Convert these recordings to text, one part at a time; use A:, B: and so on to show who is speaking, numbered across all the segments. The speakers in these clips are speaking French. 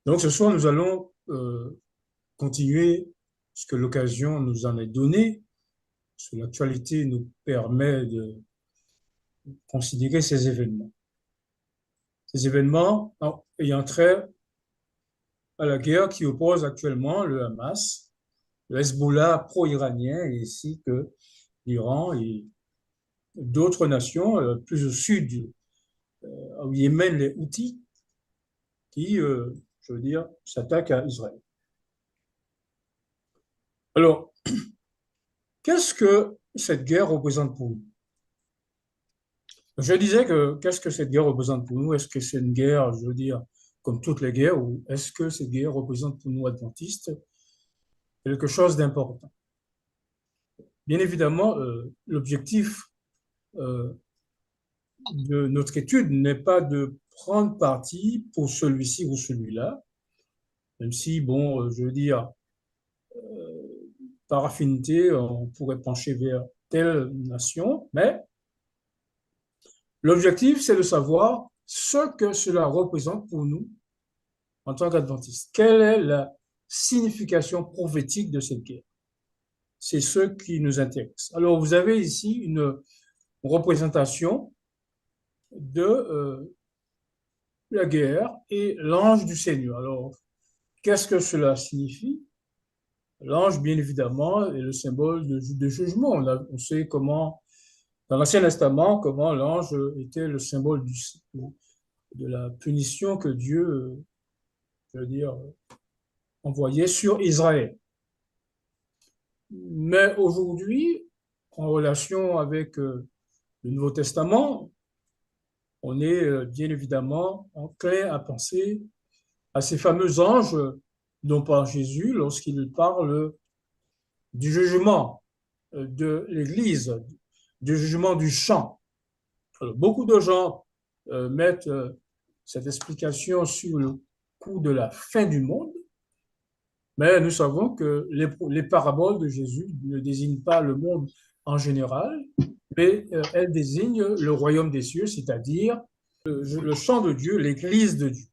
A: Donc ce soir, nous allons continuer ce que l'occasion nous en est donnée, ce que l'actualité nous permet de considérer ces événements. Ces événements ayant trait à la guerre qui oppose actuellement le Hamas, le Hezbollah pro-iranien, ainsi que l'Iran et d'autres nations plus au sud, au Yémen, les Houthis, qui, je veux dire, s'attaquent à Israël. Alors, qu'est-ce que cette guerre représente pour nous? Je disais que qu'est-ce que cette guerre représente pour nous? Est-ce que c'est une guerre, je veux dire, comme toutes les guerres, ou est-ce que cette guerre représente pour nous, adventistes, quelque chose d'important? Bien évidemment, l'objectif euh, de notre étude n'est pas de prendre parti pour celui-ci ou celui-là, même si, bon, je veux dire, par affinité, on pourrait pencher vers telle nation, mais l'objectif, c'est de savoir ce que cela représente pour nous en tant qu'adventistes. Quelle est la signification prophétique de cette guerre? C'est ce qui nous intéresse. Alors, vous avez ici une représentation de la guerre et l'ange du Seigneur. Alors, qu'est-ce que cela signifie? L'ange, bien évidemment, est le symbole de jugement. On sait comment, dans l'Ancien Testament, comment l'ange était le symbole de la punition que Dieu, je veux dire, envoyait sur Israël. Mais aujourd'hui, en relation avec le Nouveau Testament, on est bien évidemment enclin à penser à ces fameux anges dont parle Jésus lorsqu'il parle du jugement de l'Église, du jugement du champ. Alors, beaucoup de gens mettent cette explication sur le coup de la fin du monde, mais nous savons que les paraboles de Jésus ne désignent pas le monde en général, mais elles désignent le royaume des cieux, c'est-à-dire le champ de Dieu, l'Église de Dieu.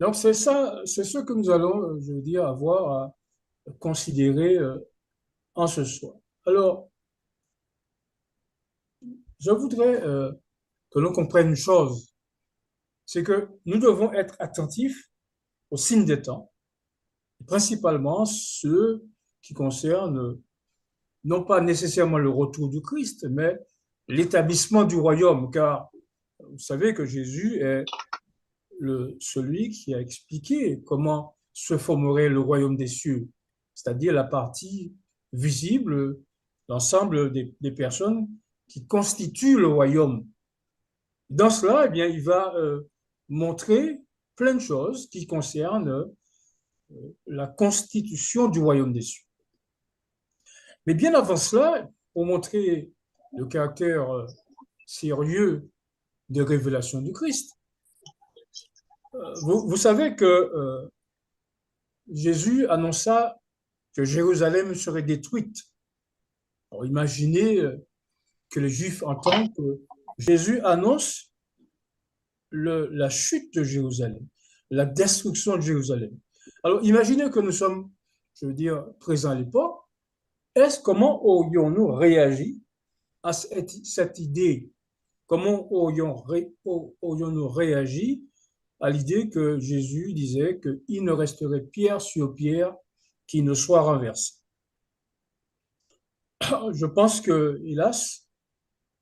A: Donc c'est ça, c'est ce que nous allons, je veux dire, avoir à considérer en ce soir. Alors, je voudrais que l'on comprenne une chose, c'est que nous devons être attentifs aux signes des temps, principalement ceux qui concernent non pas nécessairement le retour du Christ, mais l'établissement du royaume, car vous savez que Jésus est celui qui a expliqué comment se formerait le royaume des cieux, c'est-à-dire la partie visible, l'ensemble des personnes qui constituent le royaume. Dans cela, eh bien, il va montrer plein de choses qui concernent la constitution du royaume des cieux. Mais bien avant cela, pour montrer le caractère sérieux des révélations du Christ, vous savez que Jésus annonça que Jérusalem serait détruite. Alors, imaginez que les Juifs entendent que Jésus annonce la chute de Jérusalem, la destruction de Jérusalem. Alors, imaginez que nous sommes, je veux dire, présents à l'époque. Comment aurions-nous réagi à cette idée? Comment aurions-nous réagi à l'idée que Jésus disait qu'il ne resterait pierre sur pierre qui ne soit renversée? Je pense que, hélas,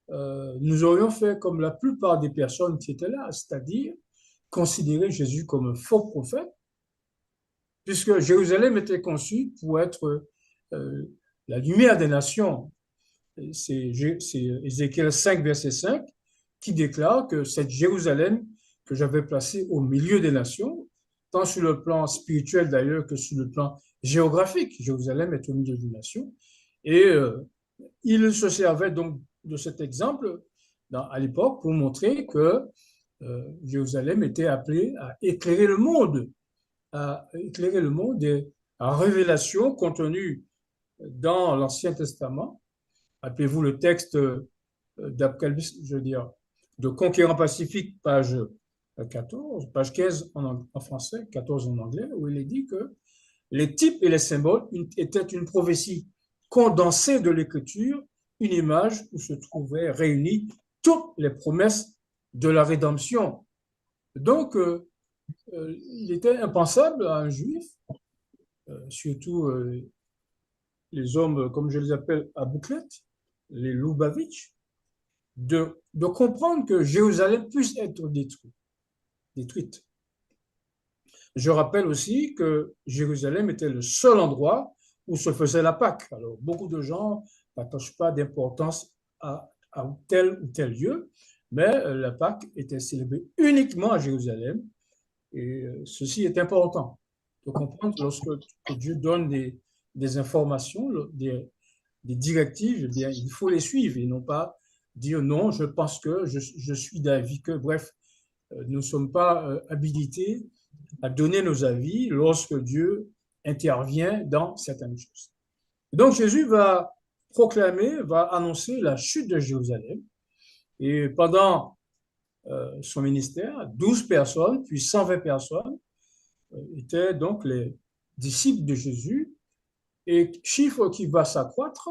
A: nous aurions fait comme la plupart des personnes qui étaient là, c'est-à-dire considérer Jésus comme un faux prophète, puisque Jérusalem était conçue pour être la lumière des nations. C'est Ézéchiel 5, verset 5, qui déclare que cette Jérusalem que j'avais placée au milieu des nations, tant sur le plan spirituel d'ailleurs que sur le plan géographique, Jérusalem est au milieu des nations. Et il se servait donc de cet exemple à l'époque pour montrer que Jérusalem était appelée à éclairer le monde, et à révélation contenue dans l'Ancien Testament. Appelez-vous le texte d'Apocalypse, je veux dire, de Conquérant Pacifique, page 14, page 15 en français, 14 en anglais, où il est dit que les types et les symboles étaient une prophétie condensée de l'écriture, une image où se trouvaient réunies toutes les promesses de la rédemption. Donc, il était impensable à un juif, surtout les hommes, comme je les appelle, à bouclette, les Lubavitch, de comprendre que Jérusalem puisse être détruite. Je rappelle aussi que Jérusalem était le seul endroit où se faisait la Pâque. Alors, beaucoup de gens n'attachent pas d'importance à tel ou tel lieu, mais la Pâque était célébrée uniquement à Jérusalem. Et ceci est important de comprendre que lorsque Dieu donne des informations, des directives, eh bien, il faut les suivre et non pas dire non, je pense que, je suis d'avis que, bref, nous ne sommes pas habilités à donner nos avis lorsque Dieu intervient dans certaines choses. Donc Jésus va proclamer, va annoncer la chute de Jérusalem. Et pendant son ministère, 12 personnes, puis 120 personnes étaient donc les disciples de Jésus, et chiffre qui va s'accroître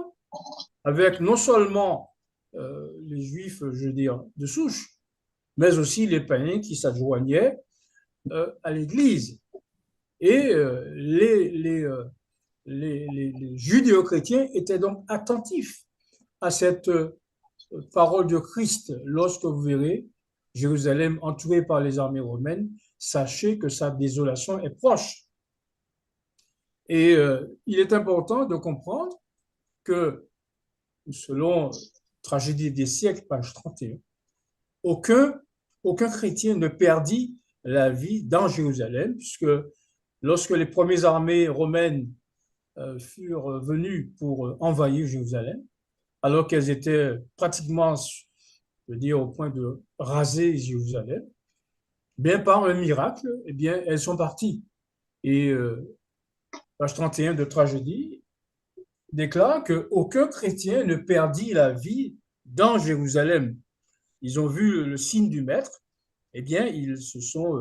A: avec non seulement les Juifs, je veux dire, de souche, mais aussi les païens qui s'adjoignaient à l'Église. Et les judéo-chrétiens étaient donc attentifs à cette parole de Christ. Lorsque vous verrez Jérusalem entourée par les armées romaines, sachez que sa désolation est proche. Et il est important de comprendre que, selon Tragédie des siècles, page 31, aucun chrétien ne perdit la vie dans Jérusalem, puisque lorsque les premières armées romaines furent venues pour envahir Jérusalem, alors qu'elles étaient pratiquement, je veux dire, au point de raser Jérusalem, bien par un miracle, eh bien, elles sont parties. Et page 31 de Tragédie déclare qu'aucun chrétien ne perdit la vie dans Jérusalem. Ils ont vu le signe du maître, eh bien, ils se sont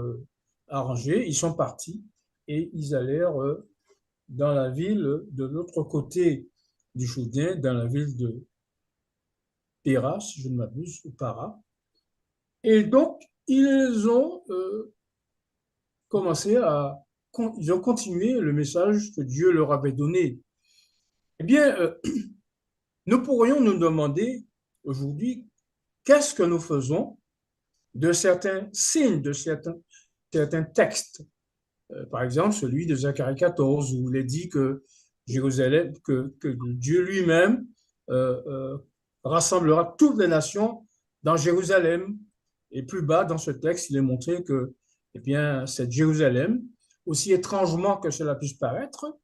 A: arrangés, ils sont partis et ils allèrent dans la ville de l'autre côté du Jourdain, dans la ville de Péra, si je ne m'abuse, ou Para. Et donc, ils ont ils ont continué le message que Dieu leur avait donné. Eh bien, nous pourrions nous demander aujourd'hui, qu'est-ce que nous faisons de certains signes, de certains textes. Par exemple, celui de Zacharie 14, où il est dit que Jérusalem, que Dieu lui-même rassemblera toutes les nations dans Jérusalem. Et plus bas dans ce texte, il est montré que, eh bien, cette Jérusalem, aussi étrangement que cela puisse paraître,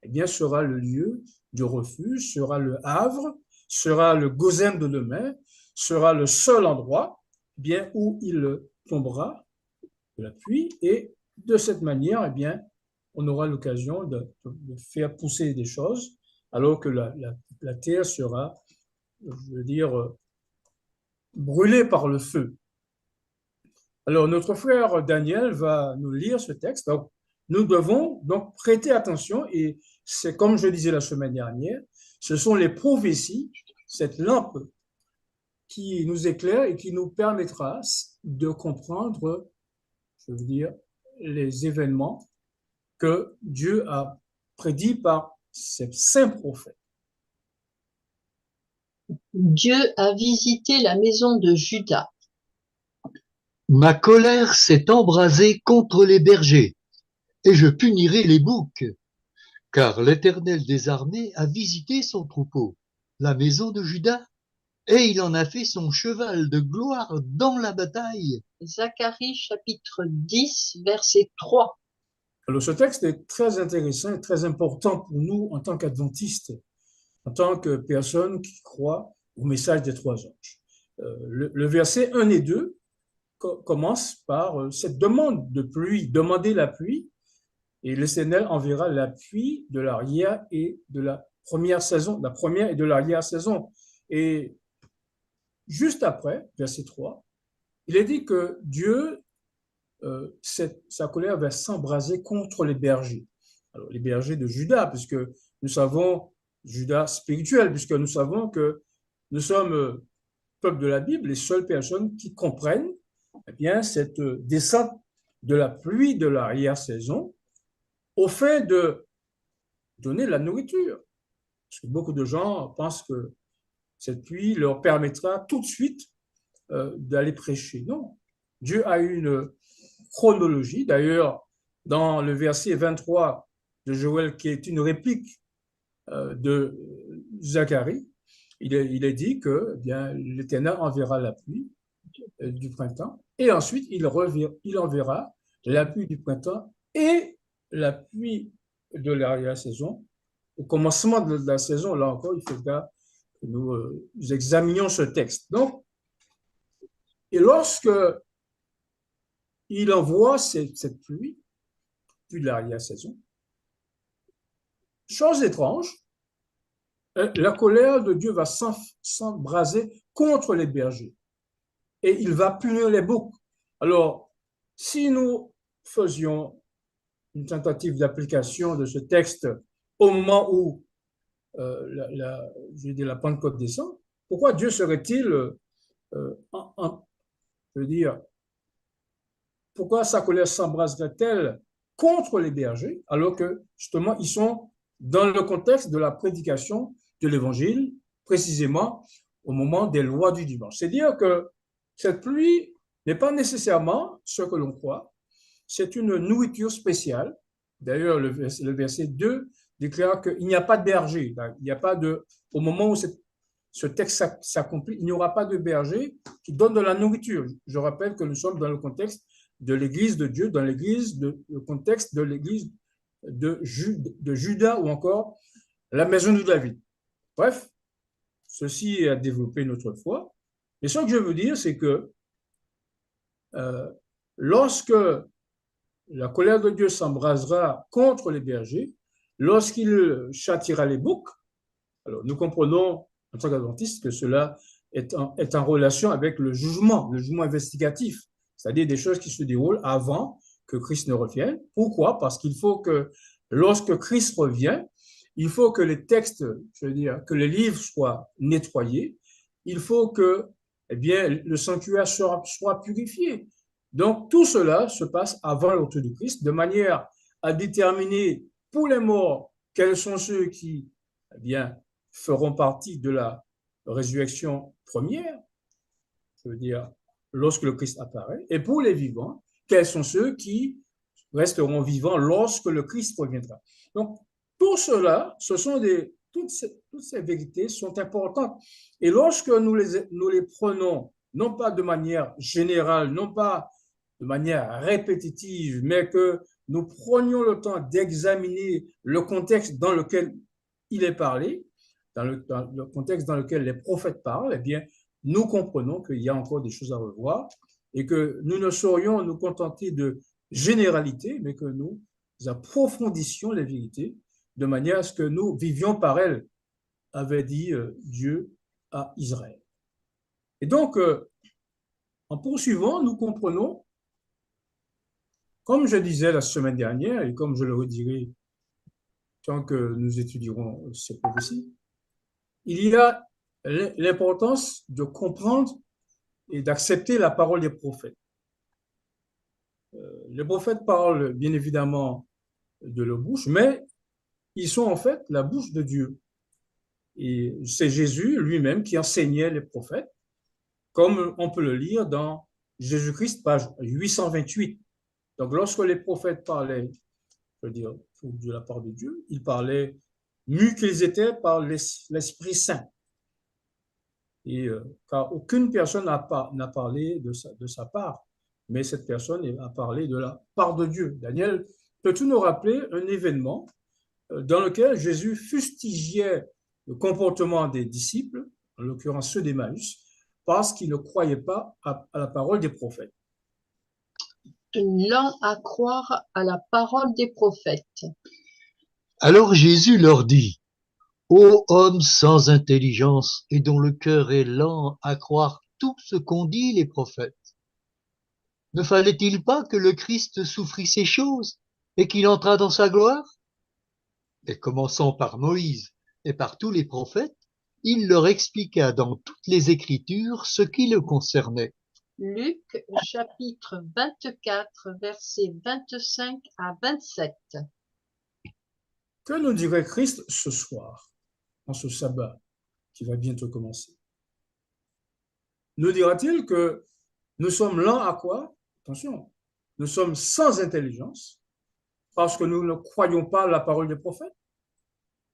A: eh bien, sera le lieu de refuge, sera le havre, sera le gozem de demain, sera le seul endroit, eh bien, où il tombera de la pluie, et de cette manière, eh bien, on aura l'occasion de faire pousser des choses, alors que la terre sera, je veux dire, brûlée par le feu. Alors, notre frère Daniel va nous lire ce texte. Donc, nous devons donc prêter attention, et c'est comme je disais la semaine dernière, ce sont les prophéties, cette lampe qui nous éclaire et qui nous permettra de comprendre, je veux dire, les événements que Dieu a prédits par ses saints prophètes.
B: Dieu a visité la maison de Juda.
C: Ma colère s'est embrasée contre les bergers, et je punirai les boucs, car l'Éternel des armées a visité son troupeau, la maison de Juda, et il en a fait son cheval de gloire dans la bataille.
B: Zacharie chapitre 10, verset 3.
A: Alors, ce texte est très intéressant et très important pour nous en tant qu'adventistes, en tant que personnes qui croient au message des trois anges. Le verset 1 et 2 commence par cette demande de pluie, demander la pluie, et l'Éternel enverra la pluie de l'arrière et de la première saison, la première et de l'arrière saison. Et juste après, verset 3, il est dit que Dieu sa colère va s'embraser contre les bergers. Alors, les bergers de Juda, puisque nous savons, Juda spirituel, puisque nous savons que nous sommes, peuple de la Bible, les seules personnes qui comprennent eh bien, cette descente de la pluie de l'arrière-saison au fait de donner la nourriture. Parce que beaucoup de gens pensent que cette pluie leur permettra tout de suite d'aller prêcher. Non, Dieu a une chronologie. D'ailleurs, dans le verset 23 de Joël, qui est une réplique de Zacharie, il est dit que eh bien, l'Éternel enverra la pluie du printemps et ensuite il enverra la pluie du printemps et la pluie de l'arrière-saison. Au commencement de la saison, là encore, il faudra que nous examinions ce texte. Donc, et lorsque il envoie cette pluie de l'arrière-saison, chose étrange, la colère de Dieu va s'embraser contre les bergers et il va punir les boucs. Alors, si nous faisions une tentative d'application de ce texte au moment où la Pentecôte descend, pourquoi Dieu serait-il, je veux dire, pourquoi sa colère s'embraserait-elle contre les bergers alors que justement ils sont dans le contexte de la prédication de l'évangile, précisément au moment des lois du dimanche. C'est-à-dire que cette pluie n'est pas nécessairement ce que l'on croit, c'est une nourriture spéciale. D'ailleurs, le verset 2 déclare qu'il n'y a pas de berger. Il n'y a pas de, au moment où ce texte s'accomplit, il n'y aura pas de berger qui donne de la nourriture. Je rappelle que nous sommes dans le contexte de l'Église de Dieu, dans le contexte de l'Église de Juda ou encore la maison de David. Bref, ceci a développé notre foi. Et ce que je veux dire, c'est que lorsque la colère de Dieu s'embrasera contre les bergers, lorsqu'il châtiera les boucs, alors nous comprenons en tant qu'adventistes que cela est en relation avec le jugement investigatif, c'est-à-dire des choses qui se déroulent avant que Christ ne revienne. Pourquoi? Parce qu'il faut que lorsque Christ revient, il faut que les textes, je veux dire, que les livres soient nettoyés, il faut que eh bien, le sanctuaire soit purifié. Donc tout cela se passe avant le retour de Christ, de manière à déterminer pour les morts quels sont ceux qui eh bien, feront partie de la résurrection première, je veux dire, lorsque le Christ apparaît, et pour les vivants, quels sont ceux qui resteront vivants lorsque le Christ reviendra. Donc, tout cela, toutes ces vérités sont importantes. Et lorsque nous les prenons, non pas de manière générale, non pas de manière répétitive, mais que nous prenions le temps d'examiner le contexte dans lequel il est parlé, dans le contexte dans lequel les prophètes parlent, eh bien, nous comprenons qu'il y a encore des choses à revoir et que nous ne saurions nous contenter de généralités, mais que nous approfondissions les vérités de manière à ce que nous vivions par elles, avait dit Dieu à Israël. Et donc, en poursuivant, nous comprenons, comme je disais la semaine dernière et comme je le redirai tant que nous étudierons ces prophéties, il y a l'importance de comprendre et d'accepter la parole des prophètes. Les prophètes parlent bien évidemment de leur bouche, mais ils sont en fait la bouche de Dieu. Et c'est Jésus lui-même qui enseignait les prophètes, comme on peut le lire dans Jésus-Christ, page 828. Donc lorsque les prophètes parlaient, je veux dire, de la part de Dieu, ils parlaient mieux qu'ils étaient par l'Esprit Saint. Et car aucune personne n'a parlé de sa part, mais cette personne a parlé de la part de Dieu. Daniel, peux-tu nous rappeler un événement dans lequel Jésus fustigeait le comportement des disciples, en l'occurrence ceux d'Emmaüs, parce qu'ils ne croyaient pas à la parole des prophètes?
B: Lent à croire à la parole des prophètes.
C: Alors Jésus leur dit, ô hommes sans intelligence et dont le cœur est lent à croire tout ce qu'ont dit les prophètes. Ne fallait-il pas que le Christ souffrit ces choses et qu'il entrât dans sa gloire? Et commençant par Moïse et par tous les prophètes, il leur expliqua dans toutes les Écritures ce qui le concernait.
B: Luc chapitre 24, versets 25 à 27.
A: Que nous dirait Christ ce soir, en ce sabbat qui va bientôt commencer? Nous dira-t-il que nous sommes lents à quoi? Attention, nous sommes sans intelligence parce que nous ne croyons pas la parole des prophètes.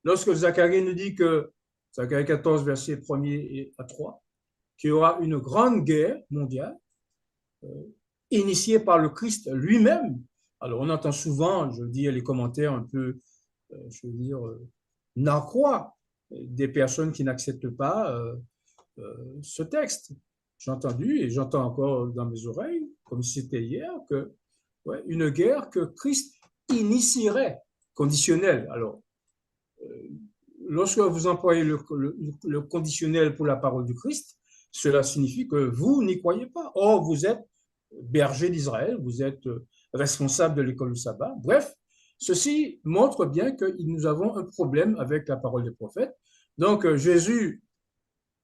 A: Lorsque Zacharie nous dit que, Zacharie 14, verset 1er à 3, qu'il y aura une grande guerre mondiale euh, initiée par le Christ lui-même. Alors, on entend souvent, je veux dire, les commentaires un peu, je veux dire, narquois des personnes qui n'acceptent pas ce texte. J'ai entendu et j'entends encore dans mes oreilles, comme si c'était hier, que une guerre que Christ initierait, conditionnelle. Alors, lorsque vous employez le conditionnel pour la parole du Christ, cela signifie que vous n'y croyez pas. Or, vous êtes berger d'Israël, vous êtes responsable de l'école du sabbat. Bref, ceci montre bien que nous avons un problème avec la parole des prophètes. Donc, Jésus,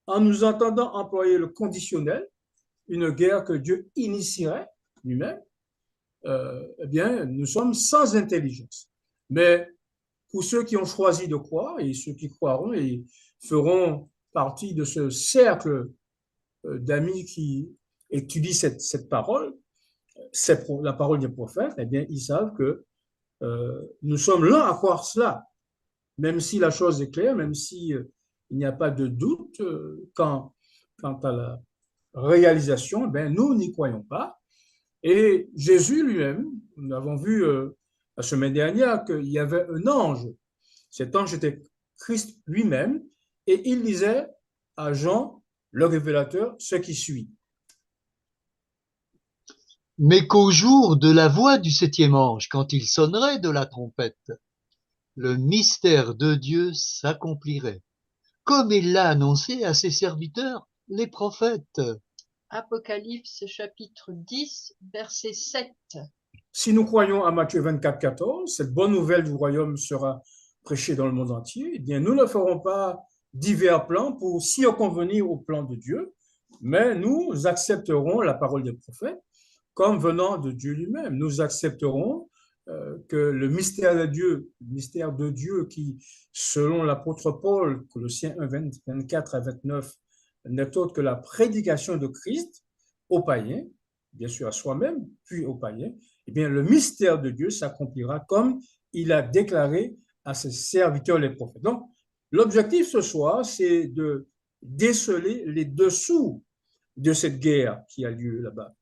A: en nous entendant employer le conditionnel, une guerre que Dieu initierait lui-même, eh bien, nous sommes sans intelligence. Mais pour ceux qui ont choisi de croire et ceux qui croiront et feront partie de ce cercle d'amis qui étudient cette parole, la parole des prophètes, eh bien, ils savent que nous sommes lents à croire cela, même si la chose est claire, même si il n'y a pas de doute quant à la réalisation, eh bien, nous n'y croyons pas. Et Jésus lui-même, nous avons vu la semaine dernière qu'il y avait un ange. Cet ange était Christ lui-même et il disait à Jean, le révélateur, ce qui suit.
C: Mais qu'au jour de la voix du septième ange, quand il sonnerait de la trompette, le mystère de Dieu s'accomplirait, comme il l'a annoncé à ses serviteurs, les prophètes.
B: Apocalypse chapitre 10, verset 7.
A: Si nous croyons à Matthieu 24, 14, cette bonne nouvelle du royaume sera prêchée dans le monde entier, eh bien, nous ne ferons pas divers plans pour circonvenir au plan de Dieu, mais nous accepterons la parole des prophètes comme venant de Dieu lui-même. Nous accepterons que le mystère de Dieu qui, selon l'apôtre Paul, Colossiens 1, 24 à 29, n'est autre que la prédication de Christ aux païens, bien sûr à soi-même, puis aux païens, eh bien, le mystère de Dieu s'accomplira comme il a déclaré à ses serviteurs les prophètes. Donc, l'objectif ce soir, c'est de déceler les dessous de cette guerre qui a lieu là-bas.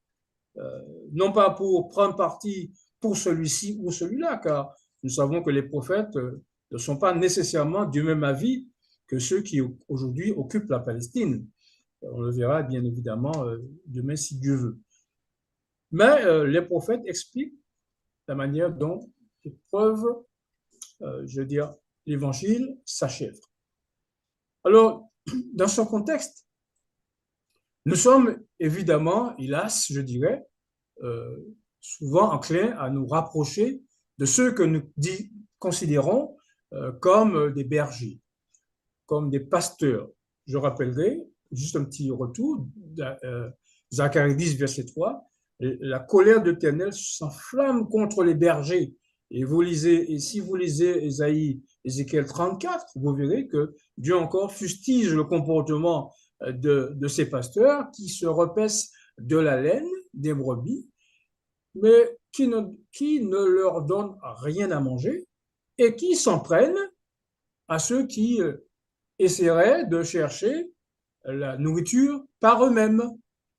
A: Non pas pour prendre parti pour celui-ci ou celui-là, car nous savons que les prophètes ne sont pas nécessairement du même avis que ceux qui aujourd'hui occupent la Palestine. On le verra bien évidemment demain si Dieu veut. Mais les prophètes expliquent la manière dont l'épreuve, je veux dire, l'évangile s'achève. Alors, dans ce contexte, nous sommes évidemment, hélas, je dirais, souvent enclins à nous rapprocher de ceux que nous considérons comme des bergers, comme des pasteurs. Je rappellerai, juste un petit retour, Zacharie 10, verset 3, la colère de l'Éternel s'enflamme contre les bergers. Et vous lisez, et si vous lisez Ézéchiel 34, vous verrez que Dieu encore fustige le comportement de ces pasteurs qui se repaissent de la laine des brebis, mais qui ne leur donnent rien à manger et qui s'en prennent à ceux qui essaieraient de chercher la nourriture par eux-mêmes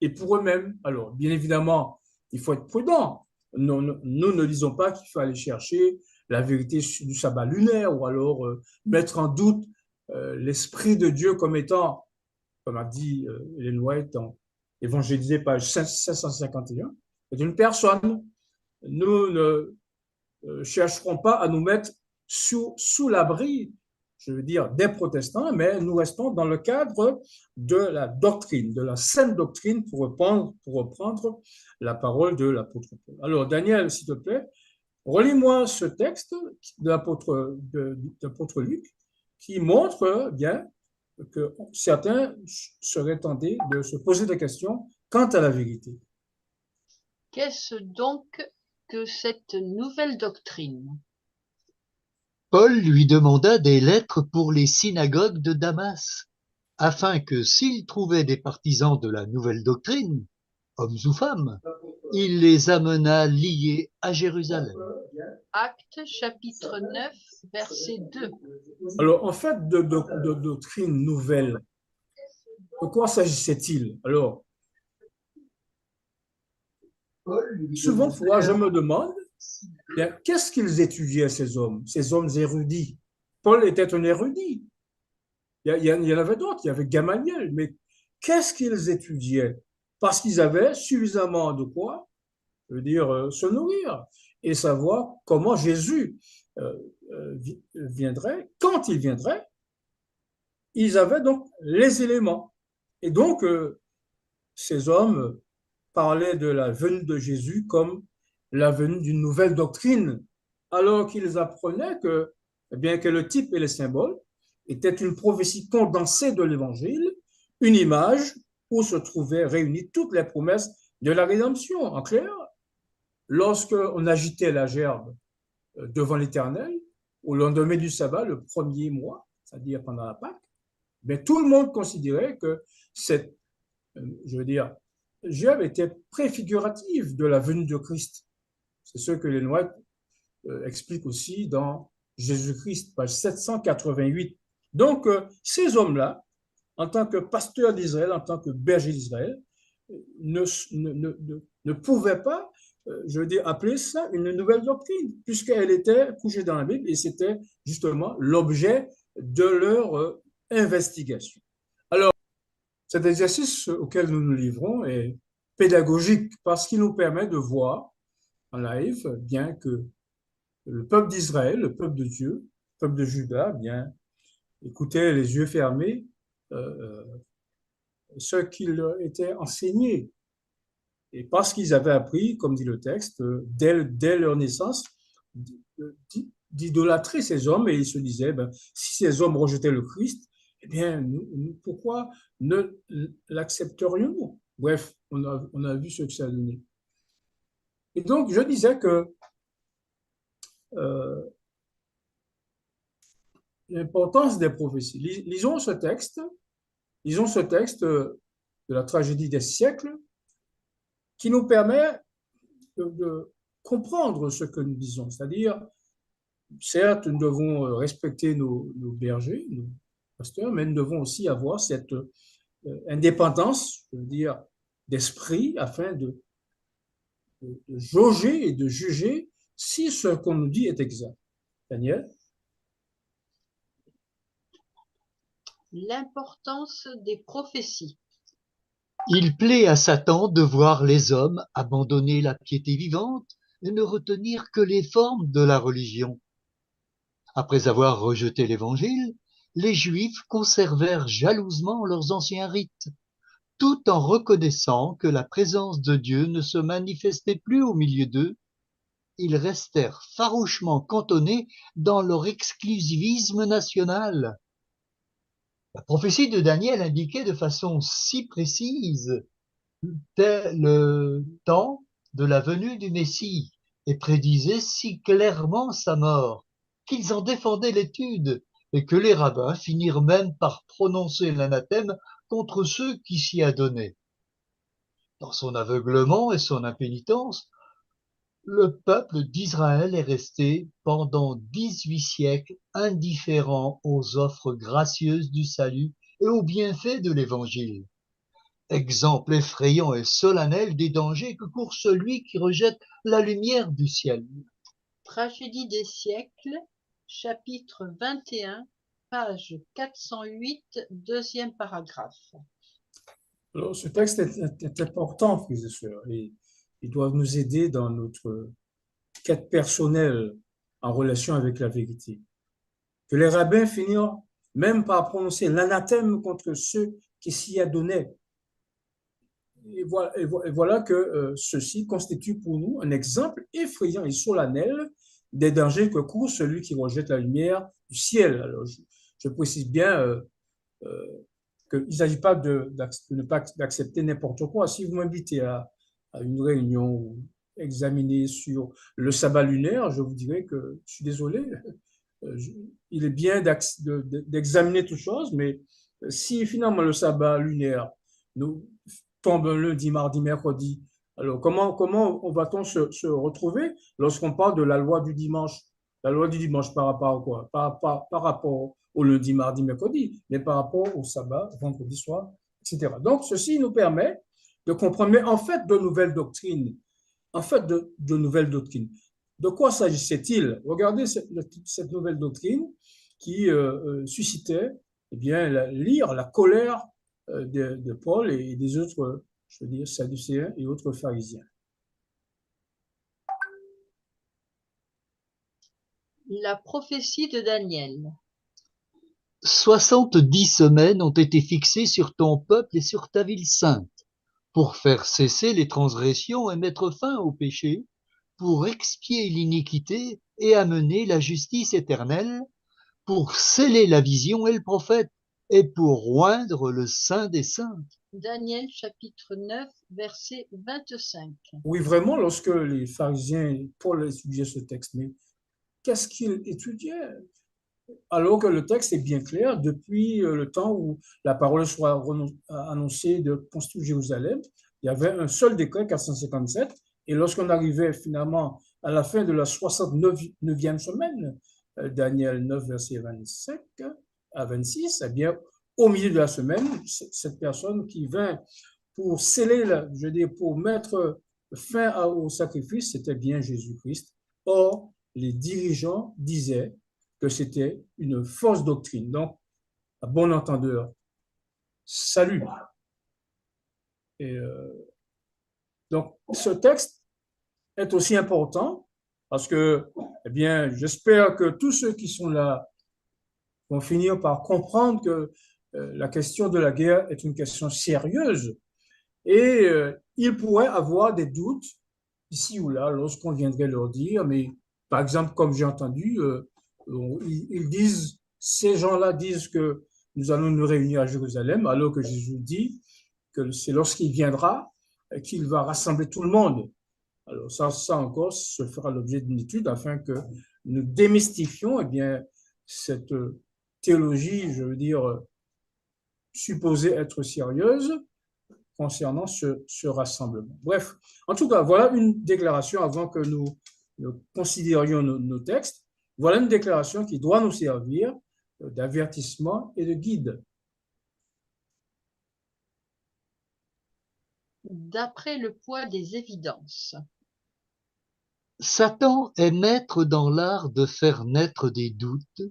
A: et pour eux-mêmes. Alors, bien évidemment, il faut être prudent. Nous ne disons pas qu'il faut aller chercher la vérité du sabbat lunaire ou alors mettre en doute l'Esprit de Dieu comme étant, comme a dit Ellen White dans Évangélisé, page 551, est une personne. Nous ne chercherons pas à nous mettre sous l'abri, je veux dire, des protestants, mais nous restons dans le cadre de la doctrine, de la sainte doctrine, pour reprendre la parole de l'apôtre Paul. Alors, Daniel, s'il te plaît, relis-moi ce texte de l'apôtre Luc qui montre bien que certains seraient tentés de se poser des questions quant à la vérité.
B: Qu'est-ce donc que cette nouvelle doctrine?
C: Paul lui demanda des lettres pour les synagogues de Damas, afin que s'il trouvait des partisans de la nouvelle doctrine, hommes ou femmes, il les amena liés à Jérusalem.
B: Actes chapitre 9, verset 2.
A: Alors, en fait, de doctrine nouvelle, de quoi s'agissait-il? Alors, souvent, je me demande, qu'est-ce qu'ils étudiaient, ces hommes érudits? Paul était un érudit. Il y en avait d'autres, il y avait Gamaliel, mais qu'est-ce qu'ils étudiaient? Parce qu'ils avaient suffisamment de quoi, je veux dire, se nourrir et savoir comment Jésus viendrait, quand il viendrait. Ils avaient donc les éléments. Et donc, ces hommes parlaient de la venue de Jésus comme la venue d'une nouvelle doctrine, alors qu'ils apprenaient que, eh bien, que le type et le symbole étaient une prophétie condensée de l'Évangile, une image où se trouvaient réunies toutes les promesses de la rédemption. En clair, lorsqu'on agitait la gerbe devant l'Éternel, au lendemain du sabbat, le premier mois, c'est-à-dire pendant la Pâque, mais tout le monde considérait que cette, je veux dire, gerbe était préfigurative de la venue de Christ. C'est ce que les Noailles expliquent aussi dans Jésus-Christ, page 788. Donc, ces hommes-là, en tant que pasteurs d'Israël, en tant que bergers d'Israël, ne pouvaient pas, je veux dire, appeler ça une nouvelle doctrine, puisqu'elle était couchée dans la Bible et c'était justement l'objet de leur investigation. Alors, cet exercice auquel nous nous livrons est pédagogique parce qu'il nous permet de voir en live bien que le peuple d'Israël, le peuple de Dieu, le peuple de Juda, bien, écoutait les yeux fermés ce qu'il leur était enseigné. Et parce qu'ils avaient appris, comme dit le texte, dès leur naissance, d'idolâtrer ces hommes, et ils se disaient, ben, si ces hommes rejetaient le Christ, eh bien, pourquoi ne l'accepterions-nous? Bref, on a vu ce que ça a donné. Et donc, je disais que l'importance des prophéties. Lisons ce texte de la tragédie des siècles qui nous permet de comprendre ce que nous disons. C'est-à-dire, certes, nous devons respecter nos bergers, nos pasteurs, mais nous devons aussi avoir cette indépendance, je veux dire, d'esprit afin de jauger et de juger si ce qu'on nous dit est exact. Daniel?
B: L'importance des prophéties.
C: Il plaît à Satan de voir les hommes abandonner la piété vivante et ne retenir que les formes de la religion. Après avoir rejeté l'Évangile, les Juifs conservèrent jalousement leurs anciens rites, tout en reconnaissant que la présence de Dieu ne se manifestait plus au milieu d'eux. Ils restèrent farouchement cantonnés dans leur exclusivisme national. La prophétie de Daniel indiquait de façon si précise le temps de la venue du Messie et prédisait si clairement sa mort qu'ils en défendaient l'étude et que les rabbins finirent même par prononcer l'anathème contre ceux qui s'y adonnaient. Dans son aveuglement et son impénitence, le peuple d'Israël est resté pendant 18 siècles indifférent aux offres gracieuses du salut et aux bienfaits de l'Évangile. Exemple effrayant et solennel des dangers que court celui qui rejette la lumière du ciel.
B: Tragédie des siècles, chapitre 21, page 408, deuxième paragraphe.
A: Alors, ce texte est important, frères et sœurs, et il doit nous aider dans notre quête personnelle en relation avec la vérité. que les rabbins finirent même par prononcer l'anathème contre ceux qui s'y adonnaient. Et voilà que ceci constitue pour nous un exemple effrayant et solennel des dangers que court celui qui rejette la lumière du ciel. Alors, je précise bien qu'il ne s'agit pas de ne pas d'accepter n'importe quoi. Si vous m'invitez à une réunion ou examiner sur le sabbat lunaire, je vous dirais que je suis désolé. Il est bien d'examiner toutes choses, mais si finalement le sabbat lunaire nous tombe un lundi, mardi, mercredi, alors comment va-t-on se retrouver lorsqu'on parle de la loi du dimanche? La loi du dimanche par rapport à quoi? Par rapport au lundi, mardi, mercredi, mais par rapport au sabbat, vendredi soir, etc. Donc, ceci nous permet de comprendre, mais en fait, de nouvelles doctrines. En fait, de nouvelles doctrines. De quoi s'agissait-il? Regardez cette nouvelle doctrine qui suscitait eh bien, l'ire, la colère de Paul et des autres, je veux dire, sadducéens et autres pharisiens.
B: La prophétie de Daniel.
C: 70 semaines ont été fixées sur ton peuple et sur ta ville sainte, pour faire cesser les transgressions et mettre fin au péché, pour expier l'iniquité et amener la justice éternelle, pour sceller la vision et le prophète, et pour oindre le Saint des Saints.
B: Daniel chapitre 9, verset 25.
A: Oui, vraiment, lorsque les pharisiens, Paul étudiait ce texte, mais qu'est-ce qu'il étudiait? Alors que le texte est bien clair, depuis le temps où la parole soit annoncée de construire Jérusalem, il y avait un seul décret, 457, et lorsqu'on arrivait finalement à la fin de la 69e semaine, Daniel 9, verset 25 à 26, eh bien, au milieu de la semaine, cette personne qui vint pour sceller, je veux dire, pour mettre fin au sacrifice, c'était bien Jésus-Christ. Or, les dirigeants disaient que c'était une fausse doctrine. Donc, à bon entendeur, salut. Et donc, ce texte est aussi important parce que, eh bien, j'espère que tous ceux qui sont là vont finir par comprendre que la question de la guerre est une question sérieuse et ils pourraient avoir des doutes ici ou là lorsqu'on viendrait leur dire, mais par exemple, comme j'ai entendu, ils disent, ces gens-là disent que nous allons nous réunir à Jérusalem, alors que Jésus dit que c'est lorsqu'il viendra qu'il va rassembler tout le monde. Alors ça encore, ce fera l'objet d'une étude afin que nous démystifions eh bien, cette théologie, je veux dire, supposée être sérieuse concernant ce rassemblement. Bref, en tout cas, voilà une déclaration avant que nous considérions nos textes. Voilà une déclaration qui doit nous servir d'avertissement et de guide.
B: D'après le poids des évidences.
C: Satan est maître dans l'art de faire naître des doutes,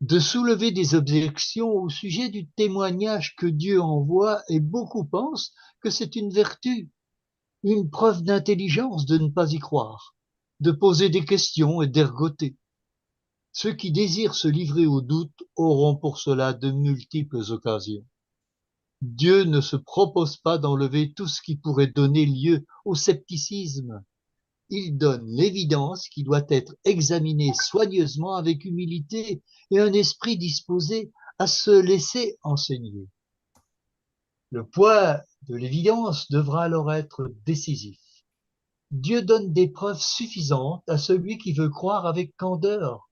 C: de soulever des objections au sujet du témoignage que Dieu envoie, et beaucoup pensent que c'est une vertu, une preuve d'intelligence de ne pas y croire, de poser des questions et d'ergoter. Ceux qui désirent se livrer au doute auront pour cela de multiples occasions. Dieu ne se propose pas d'enlever tout ce qui pourrait donner lieu au scepticisme. Il donne l'évidence qui doit être examinée soigneusement avec humilité et un esprit disposé à se laisser enseigner. Le poids de l'évidence devra alors être décisif. Dieu donne des preuves suffisantes à celui qui veut croire avec candeur.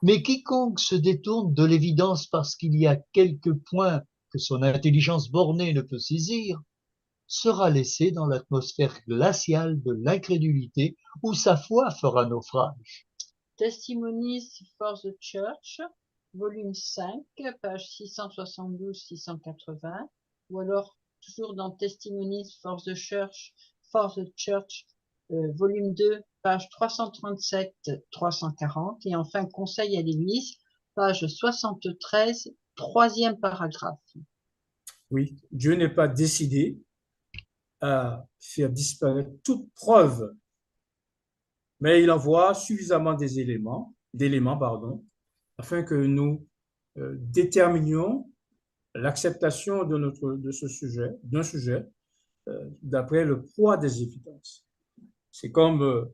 C: Mais quiconque se détourne de l'évidence parce qu'il y a quelques points que son intelligence bornée ne peut saisir, sera laissé dans l'atmosphère glaciale de l'incrédulité où sa foi fera naufrage.
B: Testimonies for the Church, volume 5, page 672-680, ou alors toujours dans Testimonies for the Church, volume 2, page 337-340, et enfin Conseil à l'Église, page 73, troisième paragraphe.
A: Oui, Dieu n'est pas décidé à faire disparaître toute preuve, mais il envoie suffisamment d'éléments, afin que nous déterminions l'acceptation de ce sujet, d'un sujet, d'après le poids des évidences. C'est comme,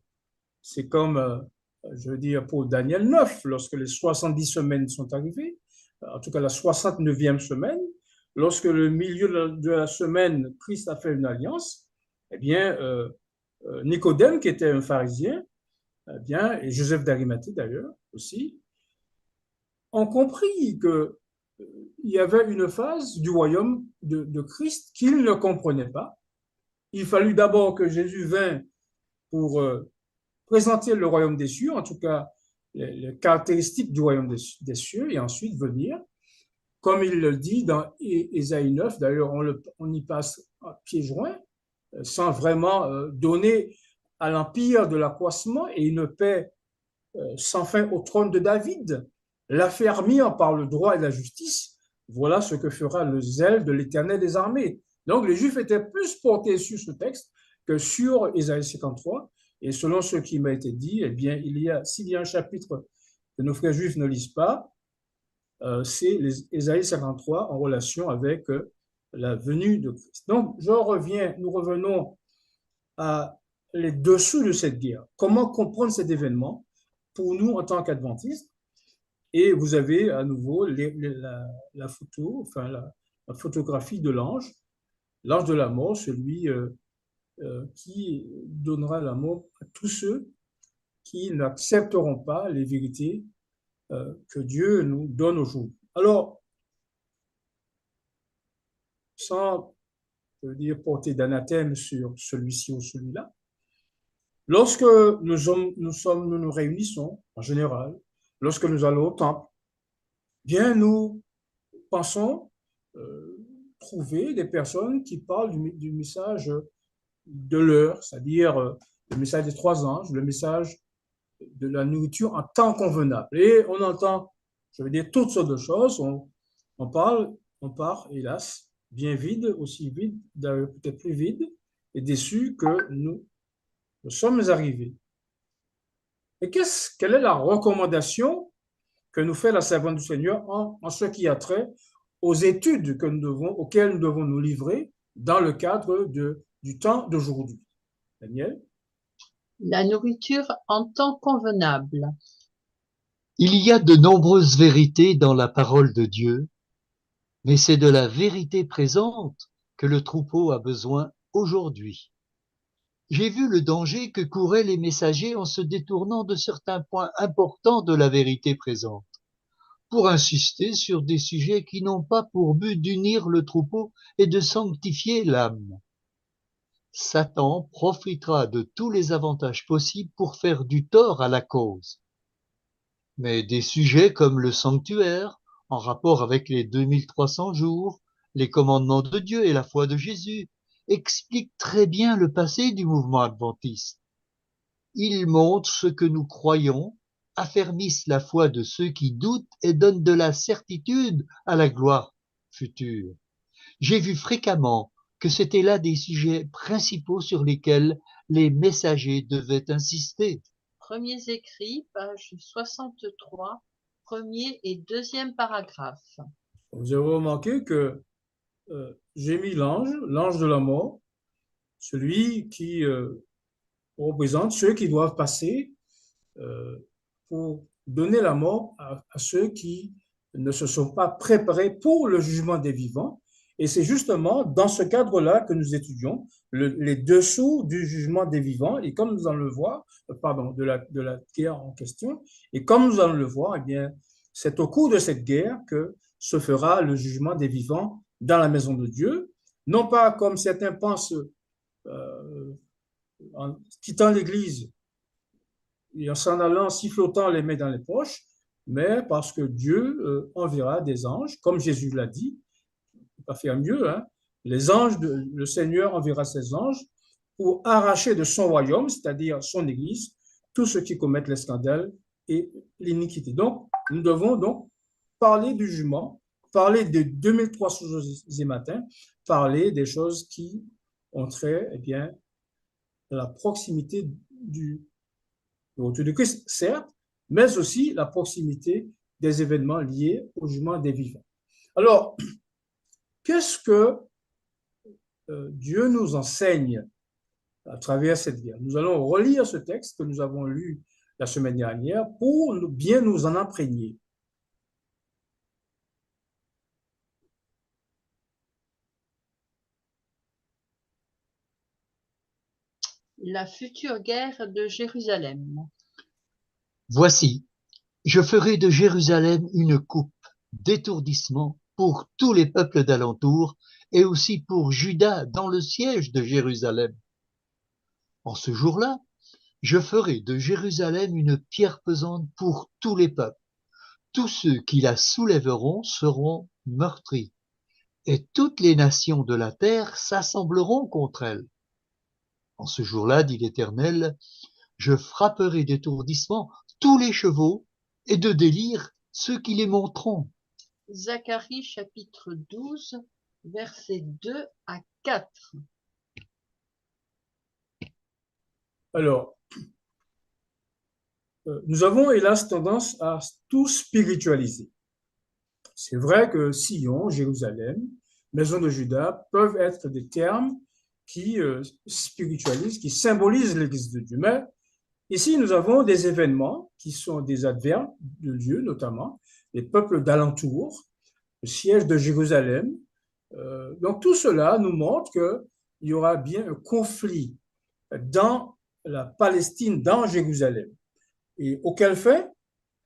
A: je veux dire, pour Daniel 9, lorsque les 70 semaines sont arrivées, en tout cas la 69e semaine, lorsque le milieu de la semaine, Christ a fait une alliance, eh bien, Nicodème, qui était un pharisien, eh bien, et Joseph d'Arimathée d'ailleurs aussi, ont compris que il y avait une phase du royaume de Christ qu'ils ne comprenaient pas. Il fallut d'abord que Jésus vint pour présenter le royaume des cieux, en tout cas les caractéristiques du royaume des cieux, et ensuite venir, comme il le dit dans Ésaïe 9, d'ailleurs on y passe à pieds joints, sans vraiment donner à l'empire de l'accroissement et une paix sans fin au trône de David, l'affermir par le droit et la justice. Voilà ce que fera le zèle de l'Éternel des armées. Donc les Juifs étaient plus portés sur ce texte que sur Ésaïe 53. Et selon ce qui m'a été dit, eh bien, s'il y a un chapitre que nos frères juifs ne lisent pas, c'est Ésaïe 53 en relation avec la venue de Christ. Donc, nous revenons à les dessous de cette guerre. Comment comprendre cet événement pour nous en tant qu'adventistes? Et vous avez à nouveau la photo, enfin la photographie de l'ange de la mort, celui qui donnera la mort à tous ceux qui n'accepteront pas les vérités que Dieu nous donne aujourd'hui. Alors, sans dire porter d'anathème sur celui-ci ou celui-là, lorsque nous nous réunissons en général, lorsque nous allons au temple, bien nous pensons trouver des personnes qui parlent du message de l'heure, c'est-à-dire le message des trois anges, le message de la nourriture en temps convenable. Et on entend, je veux dire, toutes sortes de choses. On part, hélas, bien vide, aussi vide, peut-être plus vide, et déçu que nous sommes arrivés. Et quelle est la recommandation que nous fait la servante du Seigneur en ce qui a trait aux études auxquelles nous devons nous livrer dans le cadre du temps d'aujourd'hui? Daniel?
B: La nourriture en temps convenable.
C: Il y a de nombreuses vérités dans la parole de Dieu, mais c'est de la vérité présente que le troupeau a besoin aujourd'hui. J'ai vu le danger que couraient les messagers en se détournant de certains points importants de la vérité présente, pour insister sur des sujets qui n'ont pas pour but d'unir le troupeau et de sanctifier l'âme. Satan profitera de tous les avantages possibles pour faire du tort à la cause. Mais des sujets comme le sanctuaire, en rapport avec les 2300 jours, les commandements de Dieu et la foi de Jésus, expliquent très bien le passé du mouvement adventiste. Ils montrent ce que nous croyons, affermissent la foi de ceux qui doutent et donnent de la certitude à la gloire future. J'ai vu fréquemment que c'était là des sujets principaux sur lesquels les messagers devaient insister.
B: Premiers écrits, page 63, premier et deuxième paragraphe.
A: Vous avez remarqué que j'ai mis l'ange de la mort, celui qui représente ceux qui doivent passer pour donner la mort à ceux qui ne se sont pas préparés pour le jugement des vivants. Et c'est justement dans ce cadre-là que nous étudions les dessous du jugement des vivants. Et comme nous allons le voir, de la guerre en question, et comme nous allons le voir, eh bien, c'est au cours de cette guerre que se fera le jugement des vivants dans la maison de Dieu. Non pas comme certains pensent en quittant l'Église et en s'en allant sifflotant les mains dans les poches, mais parce que Dieu enverra des anges, comme Jésus l'a dit, il ne peut pas faire mieux, hein. Le Seigneur enverra ses anges pour arracher de son royaume, c'est-à-dire son Église, tous ceux qui commettent les scandales et l'iniquité. Donc, nous devons donc parler du jugement, parler de 2300 jours et matins, parler des choses qui ont trait, eh bien, à la proximité du retour de Christ, certes, mais aussi la proximité des événements liés au jugement des vivants. Alors, qu'est-ce que Dieu nous enseigne à travers cette guerre? Nous allons relire ce texte que nous avons lu la semaine dernière pour bien nous en imprégner.
B: La future guerre de Jérusalem.
C: Voici, je ferai de Jérusalem une coupe d'étourdissement pour tous les peuples d'alentour et aussi pour Juda dans le siège de Jérusalem. En ce jour-là, je ferai de Jérusalem une pierre pesante pour tous les peuples. Tous ceux qui la soulèveront seront meurtris, et toutes les nations de la terre s'assembleront contre elle. En ce jour-là, dit l'Éternel, je frapperai d'étourdissement tous les chevaux et de délire ceux qui les monteront.
B: Zacharie chapitre 12, versets 2 à 4.
A: Alors, nous avons hélas tendance à tout spiritualiser. C'est vrai que Sion, Jérusalem, Maison de Juda peuvent être des termes qui spiritualisent, qui symbolisent l'Église de Dieu. Mais ici, nous avons des événements qui sont des adverbes de Dieu, notamment les peuples d'alentour, le siège de Jérusalem. Donc tout cela nous montre qu'il y aura bien un conflit dans la Palestine, dans Jérusalem. Et auquel fin?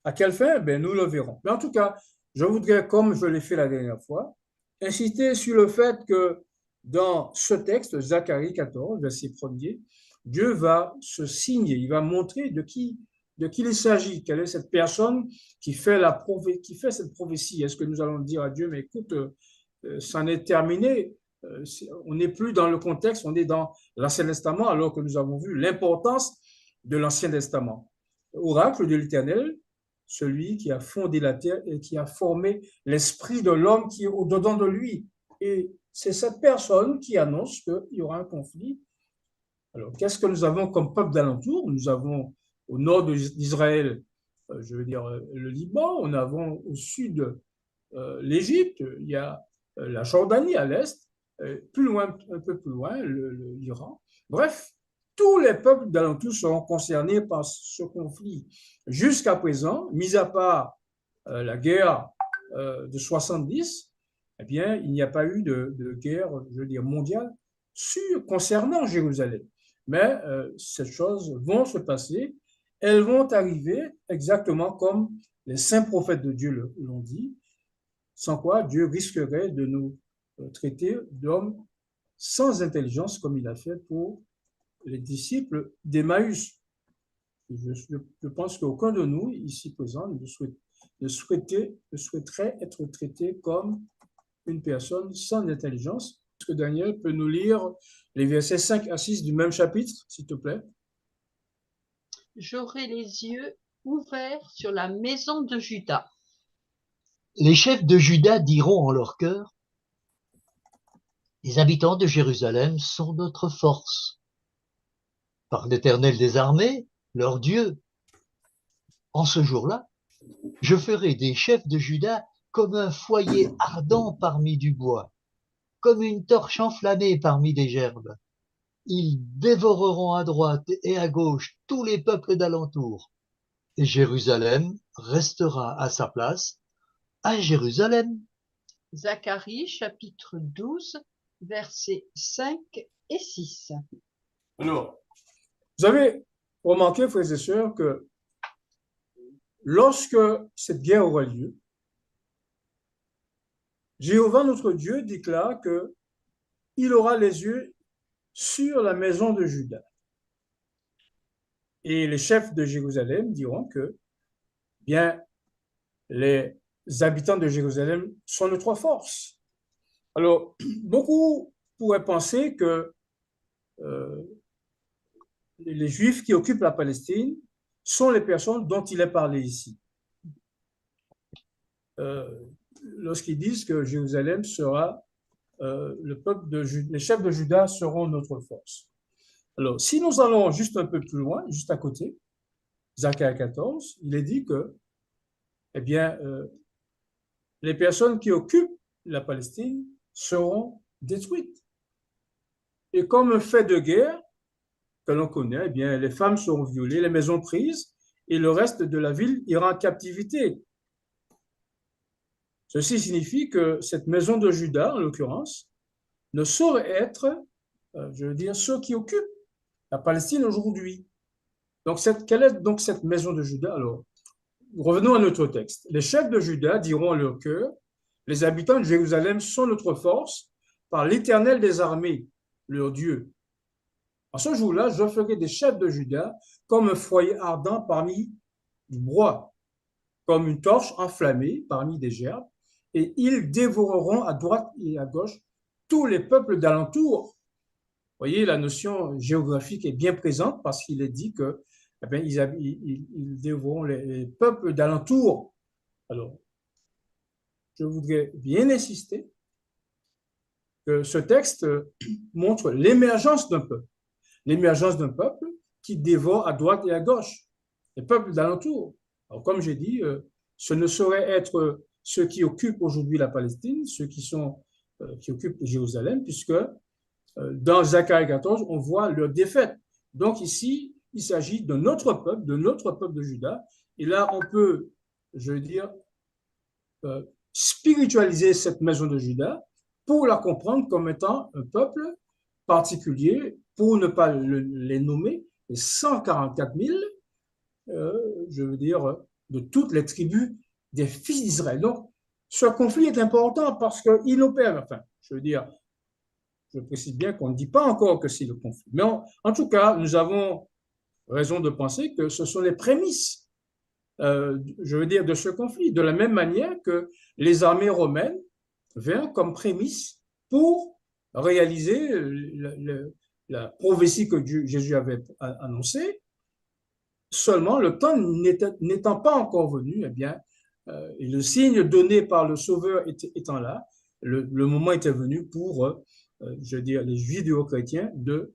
A: À quelle fin? Ben, nous le verrons. Mais en tout cas, je voudrais, comme je l'ai fait la dernière fois, insister sur le fait que dans ce texte, Zacharie 14, verset 1er, Dieu va se signer, il va montrer de qui il s'agit, quelle est cette personne qui fait cette prophétie. Est-ce que nous allons dire à Dieu, mais écoute, c'en est terminé, on n'est plus dans le contexte, on est dans l'Ancien Testament, alors que nous avons vu l'importance de l'Ancien Testament. Oracle de l'Éternel, celui qui a fondé la terre et qui a formé l'esprit de l'homme qui est au-dedans de lui. Et c'est cette personne qui annonce qu'il y aura un conflit. Alors, qu'est-ce que nous avons comme peuple d'alentour? Nous avons au nord d'Israël, je veux dire, le Liban, on avons au sud l'Égypte, il y a la Jordanie à l'est, plus loin, un peu plus loin, l'Iran. Bref, tous les peuples d'alentour seront concernés par ce conflit. Jusqu'à présent, mis à part la guerre de 70, eh bien, il n'y a pas eu de guerre, je veux dire, mondiale concernant Jérusalem. Mais ces choses vont se passer, elles vont arriver exactement comme les saints prophètes de Dieu l'ont dit, sans quoi Dieu risquerait de nous traiter d'hommes sans intelligence comme il a fait pour les disciples d'Emmaüs. Je pense qu'aucun de nous, ici présents, ne souhaiterait être traité comme une personne sans intelligence. Est-ce que Daniel peut nous lire les versets 5 à 6 du même chapitre, s'il te plaît?
B: J'aurai les yeux ouverts sur la maison de Juda.
C: Les chefs de Juda diront en leur cœur, les habitants de Jérusalem sont notre force. Par l'Éternel des armées, leur Dieu. En ce jour-là, je ferai des chefs de Juda comme un foyer ardent parmi du bois, comme une torche enflammée parmi des gerbes. Ils dévoreront à droite et à gauche tous les peuples d'alentour. Et Jérusalem restera à sa place, à Jérusalem.
B: Zacharie chapitre 12, versets 5 et 6.
A: Alors, vous avez remarqué, frères et sœurs, que lorsque cette guerre aura lieu, Jéhovah notre Dieu déclare qu'il aura les yeux sur la maison de Juda. Et les chefs de Jérusalem diront que, bien, les habitants de Jérusalem sont notre force. Alors, beaucoup pourraient penser que les Juifs qui occupent la Palestine sont les personnes dont il est parlé ici. Lorsqu'ils disent que Jérusalem sera les chefs de Juda seront notre force. Alors, si nous allons juste un peu plus loin, juste à côté, Zacharie 14, il est dit que eh bien, les personnes qui occupent la Palestine seront détruites. Et comme un fait de guerre que l'on connaît, eh bien, les femmes seront violées, les maisons prises, et le reste de la ville ira en captivité. Ceci signifie que cette maison de Juda, en l'occurrence, ne saurait être, je veux dire, ceux qui occupent la Palestine aujourd'hui. Donc, quelle est donc cette maison de Juda? Alors, revenons à notre texte. Les chefs de Juda diront à leur cœur, les habitants de Jérusalem sont notre force par l'Éternel des armées, leur Dieu. En ce jour-là, je ferai des chefs de Juda comme un foyer ardent parmi du bois, comme une torche enflammée parmi des gerbes, et ils dévoreront à droite et à gauche tous les peuples d'alentour. Vous voyez, la notion géographique est bien présente parce qu'il est dit que eh bien, ils dévoreront les peuples d'alentour. Alors, je voudrais bien insister que ce texte montre l'émergence d'un peuple qui dévore à droite et à gauche les peuples d'alentour. Alors, comme j'ai dit, ce ne saurait être ceux qui occupent aujourd'hui la Palestine, ceux qui occupent Jérusalem, puisque dans Zacharie 14, on voit leur défaite. Donc ici, il s'agit de notre peuple de Juda. Et là, on peut, je veux dire, spiritualiser cette maison de Juda pour la comprendre comme étant un peuple particulier, pour ne pas les nommer, les 144 000, je veux dire, de toutes les tribus des fils d'Israël. Donc, ce conflit est important parce qu'il opère, enfin, je veux dire, je précise bien qu'on ne dit pas encore que c'est le conflit. Mais en tout cas, nous avons raison de penser que ce sont les prémices, je veux dire, de ce conflit. De la même manière que les armées romaines vinrent comme prémices pour réaliser la prophétie que Jésus avait annoncée. Seulement, le temps n'étant pas encore venu, eh bien, et le signe donné par le Sauveur étant là, le moment était venu pour, je veux dire, les judéo-chrétiens de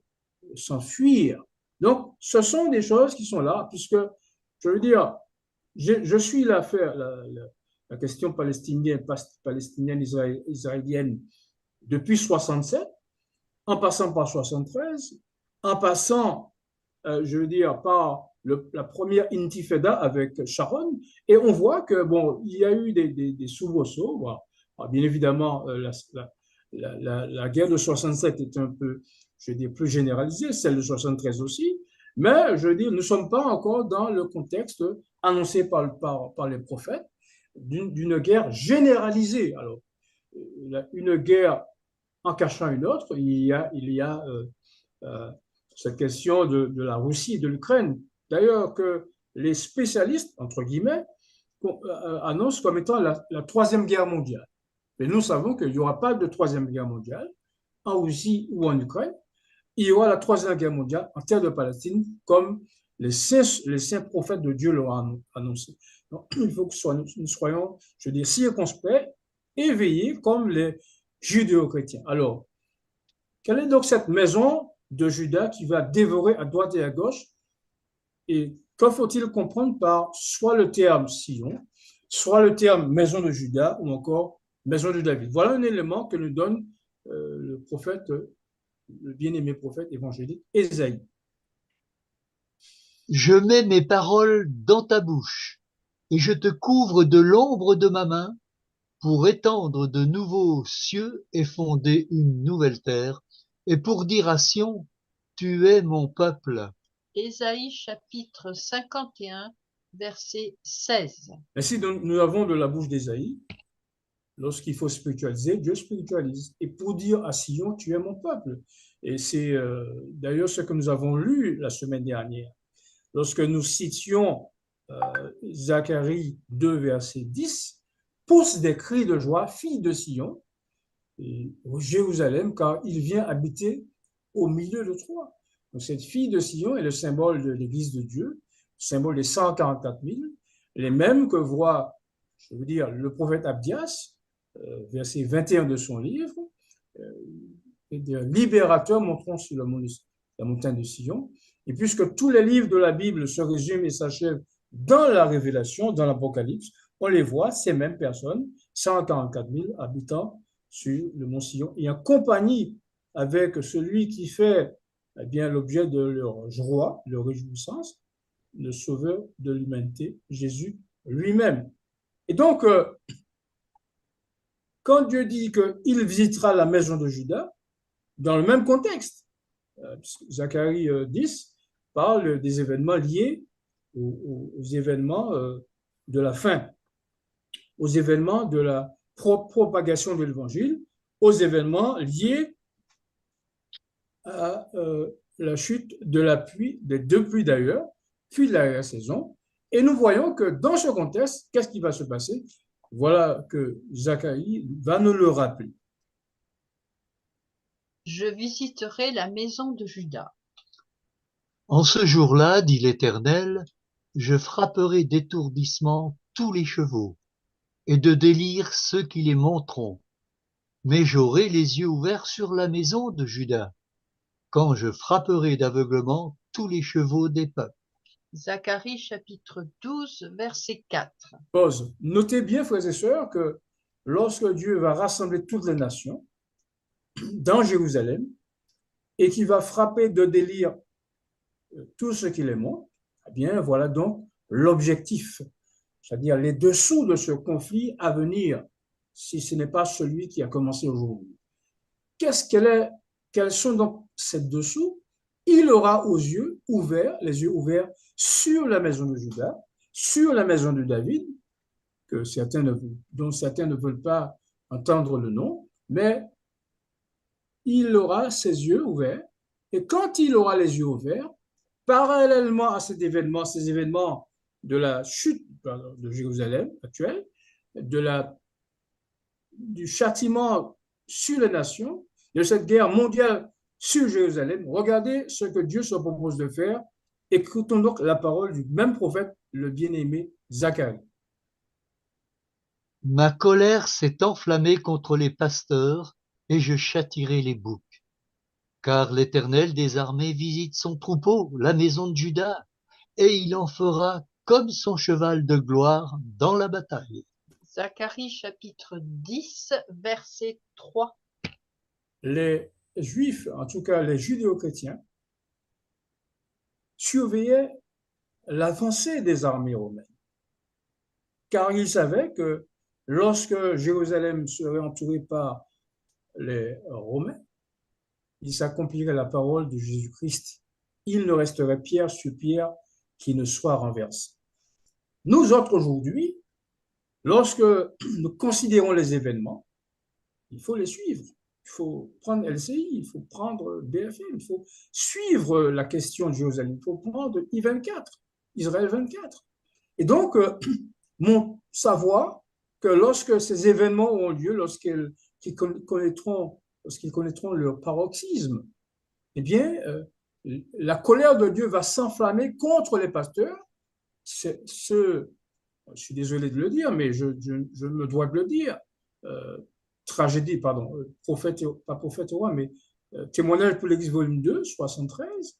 A: s'enfuir. Donc, ce sont des choses qui sont là, puisque, je veux dire, je suis l'affaire, la question palestinienne, israélienne depuis 67, en passant par 73, en passant, je veux dire, par la première intifada avec Sharon, et on voit que, bon, il y a eu des soubresauts. Bon, bien évidemment, la guerre de 67 est un peu, je veux dire, plus généralisée, celle de 73 aussi, mais je veux dire, nous ne sommes pas encore dans le contexte annoncé par les prophètes d'une guerre généralisée. Alors, une guerre en cachant une autre, il y a cette question de la Russie et de l'Ukraine. D'ailleurs, que les spécialistes, entre guillemets, annoncent comme étant la Troisième Guerre mondiale. Mais nous savons qu'il n'y aura pas de Troisième Guerre mondiale en Russie ou en Ukraine. Il y aura la Troisième Guerre mondiale en terre de Palestine, comme les saints prophètes de Dieu l'ont annoncé. Donc, il faut que nous soyons, je veux dire, circonspects, éveillés comme les judéo-chrétiens. Alors, quelle est donc cette maison de Juda qui va dévorer à droite et à gauche? Et que faut-il comprendre par soit le terme Sion, soit le terme maison de Juda ou encore maison de David? Voilà un élément que nous donne le prophète, le bien-aimé prophète évangélique Ésaïe.
C: Je mets mes paroles dans ta bouche et je te couvre de l'ombre de ma main pour étendre de nouveaux cieux et fonder une nouvelle terre, et pour dire à Sion, tu es mon peuple.
B: Ésaïe chapitre 51, verset 16.
A: Ainsi, donc, nous avons de la bouche d'Ésaïe, lorsqu'il faut spiritualiser, Dieu spiritualise. Et pour dire à Sion, tu es mon peuple. Et c'est d'ailleurs ce que nous avons lu la semaine dernière. Lorsque nous citions Zacharie 2, verset 10, pousse des cris de joie, fille de Sion, et Jérusalem, car il vient habiter au milieu de toi. Donc cette fille de Sion est le symbole de l'Église de Dieu, le symbole des 144 000, les mêmes que voit, je veux dire, le prophète Abdias, verset 21 de son livre, et des libérateurs monteront sur la montagne de Sion. Et puisque tous les livres de la Bible se résument et s'achèvent dans la Révélation, dans l'Apocalypse, on les voit, ces mêmes personnes, 144 000 habitants sur le mont Sion, et en compagnie avec celui qui fait eh bien l'objet de leur joie, leur réjouissance, le sauveur de l'humanité, Jésus lui-même. Et donc, quand Dieu dit qu'il visitera la maison de Judas, dans le même contexte, Zacharie 10 parle des événements liés aux événements de la fin, aux événements de la propagation de l'évangile, aux événements liés à la chute de la pluie, des deux pluies d'ailleurs, puis de la saison. Et nous voyons que dans ce contexte, qu'est-ce qui va se passer? Voilà que Zacharie va nous le rappeler.
B: Je visiterai la maison de Judas.
C: En ce jour-là, dit l'Éternel, je frapperai d'étourdissement tous les chevaux, et de délire ceux qui les monteront. Mais j'aurai les yeux ouverts sur la maison de Juda, quand je frapperai d'aveuglement tous les chevaux des peuples.
B: Zacharie chapitre 12, verset 4.
A: Pause. Notez bien, frères et sœurs, que lorsque Dieu va rassembler toutes les nations dans Jérusalem et qu'il va frapper de délire tout ce qui les montre, eh bien, voilà donc l'objectif, c'est-à-dire les dessous de ce conflit à venir, si ce n'est pas celui qui a commencé aujourd'hui. Quels sont donc ces dessous? Il aura les yeux ouverts sur la maison de Juda, sur la maison de David, dont certains ne veulent pas entendre le nom, mais il aura ses yeux ouverts, et quand il aura les yeux ouverts, parallèlement à ces événements de la chute de Jérusalem actuelle, du châtiment sur les nations, de cette guerre mondiale sur Jérusalem, regardez ce que Dieu se propose de faire. Écoutons donc la parole du même prophète, le bien-aimé Zacharie.
C: Ma colère s'est enflammée contre les pasteurs, et je châtierai les boucs. Car l'Éternel des armées visite son troupeau, la maison de Juda, et il en fera comme son cheval de gloire dans la bataille.
B: Zacharie chapitre 10, verset 3.
A: Les Juifs, en tout cas les judéo-chrétiens, surveillaient l'avancée des armées romaines, car ils savaient que lorsque Jérusalem serait entourée par les Romains, il s'accomplirait la parole de Jésus-Christ. Il ne resterait pierre sur pierre qui ne soit renversée. Nous autres aujourd'hui, lorsque nous considérons les événements, il faut les suivre. Il faut prendre LCI, il faut prendre BFM, il faut suivre la question de Jérusalem, il faut prendre I24, Israël 24. Et donc, savoir que lorsque ces événements auront lieu, lorsqu'ils connaîtront leur paroxysme, eh bien, la colère de Dieu va s'enflammer contre les pasteurs. Je suis désolé de le dire, mais je me dois de le dire. Tragédie, pardon, pas prophète roi, mais témoignage pour l'Église, volume 2, 73,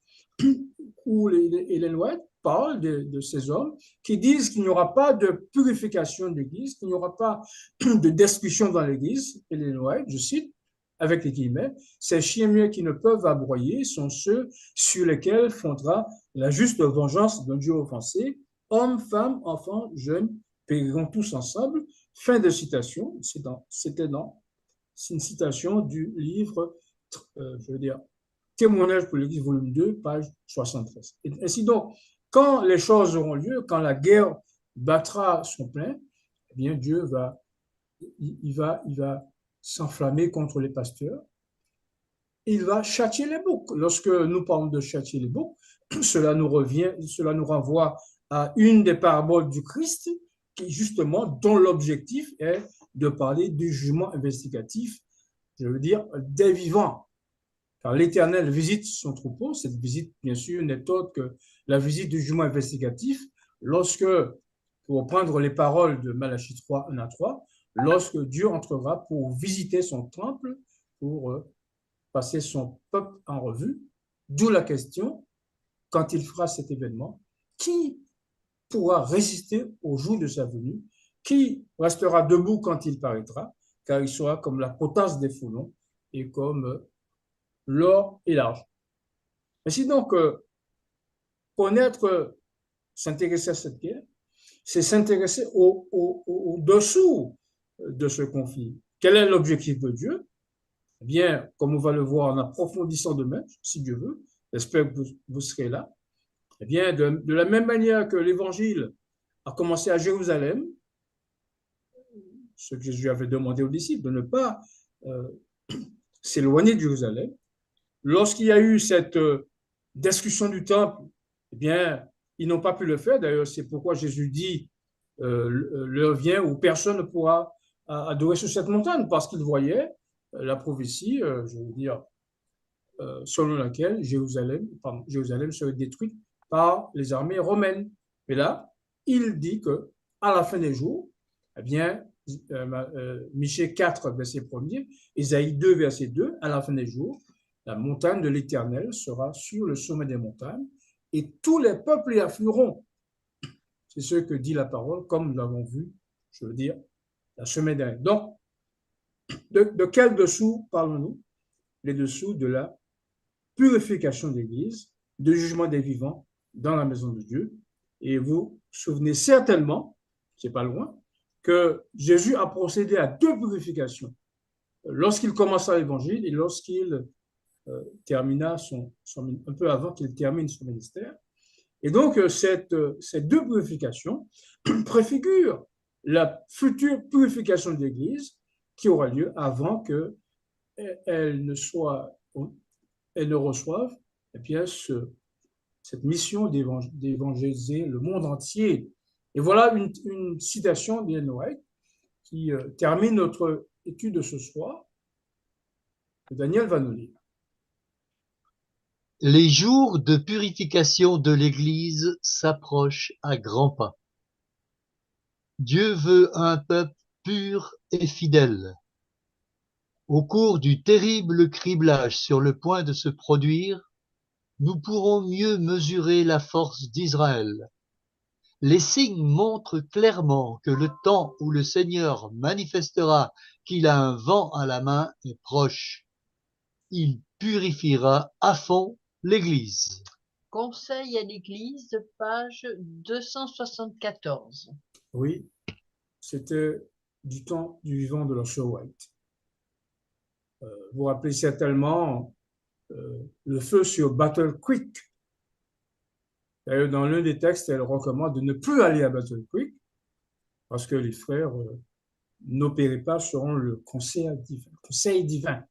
A: où Ellen White parle de ces hommes qui disent qu'il n'y aura pas de purification de l'Église, qu'il n'y aura pas de discussion dans l'Église. Ellen White, je cite, avec les guillemets, ces chiens muets qui ne peuvent aboyer sont ceux sur lesquels fondera la juste vengeance d'un Dieu offensé. Hommes, femmes, enfants, jeunes périront tous ensemble. Fin de citation. C'est une citation du livre, je veux dire, Témoignage pour l'Église, volume 2, page 73. Et ainsi donc, quand les choses auront lieu, quand la guerre battra son plein, eh bien Dieu il va s'enflammer contre les pasteurs. Il va châtier les boucs. Lorsque nous parlons de châtier les boucs, cela nous renvoie à une des paraboles du Christ, qui justement, dont l'objectif est de parler du jugement investigatif, je veux dire, des vivants. Car l'Éternel visite son troupeau. Cette visite, bien sûr, n'est autre que la visite du jugement investigatif lorsque, pour prendre les paroles de Malachie 3, 1 à 3, lorsque Dieu entrera pour visiter son temple, pour passer son peuple en revue, d'où la question, quand il fera cet événement, qui pourra résister au jour de sa venue? qui restera debout quand il paraîtra, car il sera comme la potasse des foulons et comme l'or et l'argent. Ainsi donc, connaître, s'intéresser à cette guerre, c'est s'intéresser au dessous de ce conflit. Quel est l'objectif de Dieu? Eh bien, comme on va le voir en approfondissant demain, si Dieu veut, j'espère que vous serez là. Eh bien, de la même manière que l'évangile a commencé à Jérusalem, ce que Jésus avait demandé aux disciples, de ne pas euh, s'éloigner de Jérusalem. Lorsqu'il y a eu cette destruction du temple, eh bien, ils n'ont pas pu le faire. D'ailleurs, c'est pourquoi Jésus dit l'heure vient où personne ne pourra adorer sur cette montagne, parce qu'il voyait la prophétie, je veux dire, selon laquelle Jérusalem serait détruite par les armées romaines. Mais là, il dit que à la fin des jours, eh bien, Michée 4, verset 1er, Ésaïe 2, verset 2, à la fin des jours, la montagne de l'Éternel sera sur le sommet des montagnes et tous les peuples y afflueront. C'est ce que dit la parole, comme nous l'avons vu, je veux dire, la semaine dernière. Donc, de quel dessous parlons-nous? Les dessous de la purification de l'Église, de jugement des vivants dans la maison de Dieu. Et vous vous souvenez certainement, c'est pas loin, que Jésus a procédé à deux purifications lorsqu'il commença l'évangile et lorsqu'il termina un peu avant qu'il termine son ministère. Et donc, ces deux purifications préfigurent la future purification de l'Église qui aura lieu avant qu'elle ne reçoive eh bien, cette mission d'évangéliser le monde entier. Et voilà une citation d'Ellen White qui termine notre étude de ce soir, que Daniel va nous lire.
C: Les jours de purification de l'Église s'approchent à grands pas. Dieu veut un peuple pur et fidèle. Au cours du terrible criblage sur le point de se produire, nous pourrons mieux mesurer la force d'Israël. Les signes montrent clairement que le temps où le Seigneur manifestera qu'il a un vent à la main est proche. Il purifiera à fond l'Église.
B: Conseil à l'Église, page 274.
A: Oui, c'était du temps du vivant de l'Usher White. Vous vous rappelez certainement le feu sur Battle Creek. D'ailleurs, dans l'un des textes, elle recommande de ne plus aller à Battle Creek parce que les frères n'opéraient pas selon le conseil divin.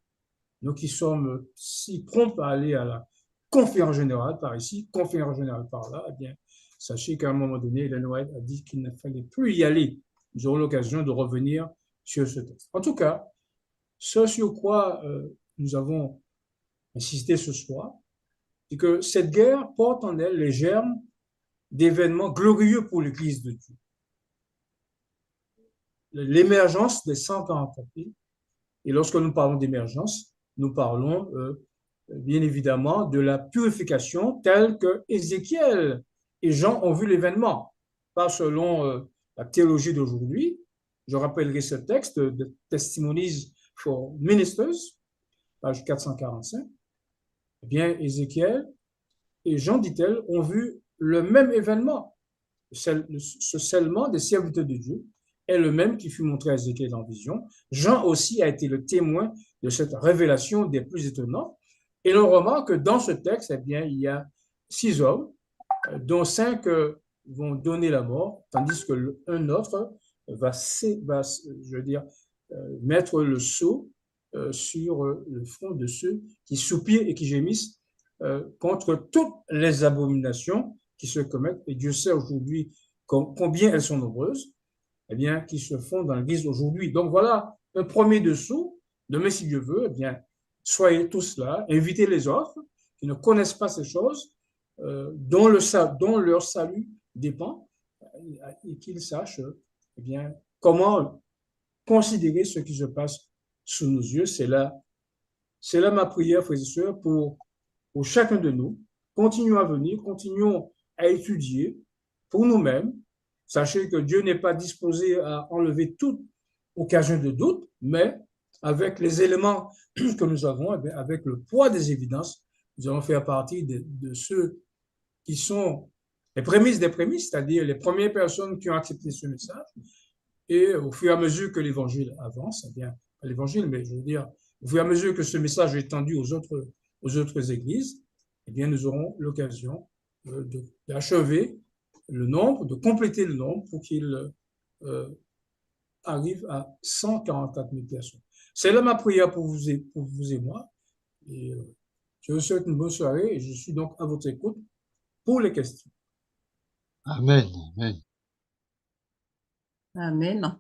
A: Nous qui sommes si prompts à aller à la conférence générale par ici, conférence générale par là, eh bien, sachez qu'à un moment donné, Ellen White a dit qu'il ne fallait plus y aller. Nous aurons l'occasion de revenir sur ce texte. En tout cas, ce sur quoi nous avons insisté ce soir, c'est que cette guerre porte en elle les germes d'événements glorieux pour l'Église de Dieu. L'émergence des 144 pays. Et lorsque nous parlons d'émergence, nous parlons bien évidemment de la purification telle que Ézéchiel et Jean ont vu l'événement, pas selon la théologie d'aujourd'hui. Je rappellerai ce texte de Testimonies for Ministers, page 445. Eh bien, Ézéchiel et Jean, dit-elle, ont vu le même événement. Ce scellement des serviteurs de Dieu est le même qui fut montré à Ézéchiel en vision. Jean aussi a été le témoin de cette révélation des plus étonnantes. Et l'on remarque que dans ce texte, eh bien, il y a 6 hommes, dont 5 vont donner la mort, tandis qu'un autre va, je veux dire, mettre le sceau sur le front de ceux qui soupirent et qui gémissent contre toutes les abominations qui se commettent. Et Dieu sait aujourd'hui combien elles sont nombreuses, eh bien, qui se font dans l'Église aujourd'hui. Donc voilà un premier dessous. Demain, si Dieu veut, eh bien, soyez tous là, invitez les autres qui ne connaissent pas ces choses, dont leur salut dépend, et qu'ils sachent eh bien, comment considérer ce qui se passe sous nos yeux. C'est là ma prière, frères et sœurs, pour chacun de nous. Continuons à venir, continuons à étudier pour nous-mêmes Sachez que Dieu n'est pas disposé à enlever toute occasion de doute, mais avec les éléments que nous avons, eh avec le poids des évidences, nous allons faire partie de ceux qui sont les prémices des prémices, c'est-à-dire les premières personnes qui ont accepté ce message. Et au fur et à mesure que l'évangile avance, eh bien, pas l'évangile, mais je veux dire, au fur et à mesure que ce message est étendu aux autres églises, eh bien, nous aurons l'occasion d'achever le nombre, de compléter le nombre pour qu'il arrive à 144 000 personnes. C'est là ma prière pour vous et moi. Et je vous souhaite une bonne soirée et je suis donc à votre écoute pour les questions.
C: Amen, amen.
B: Amen.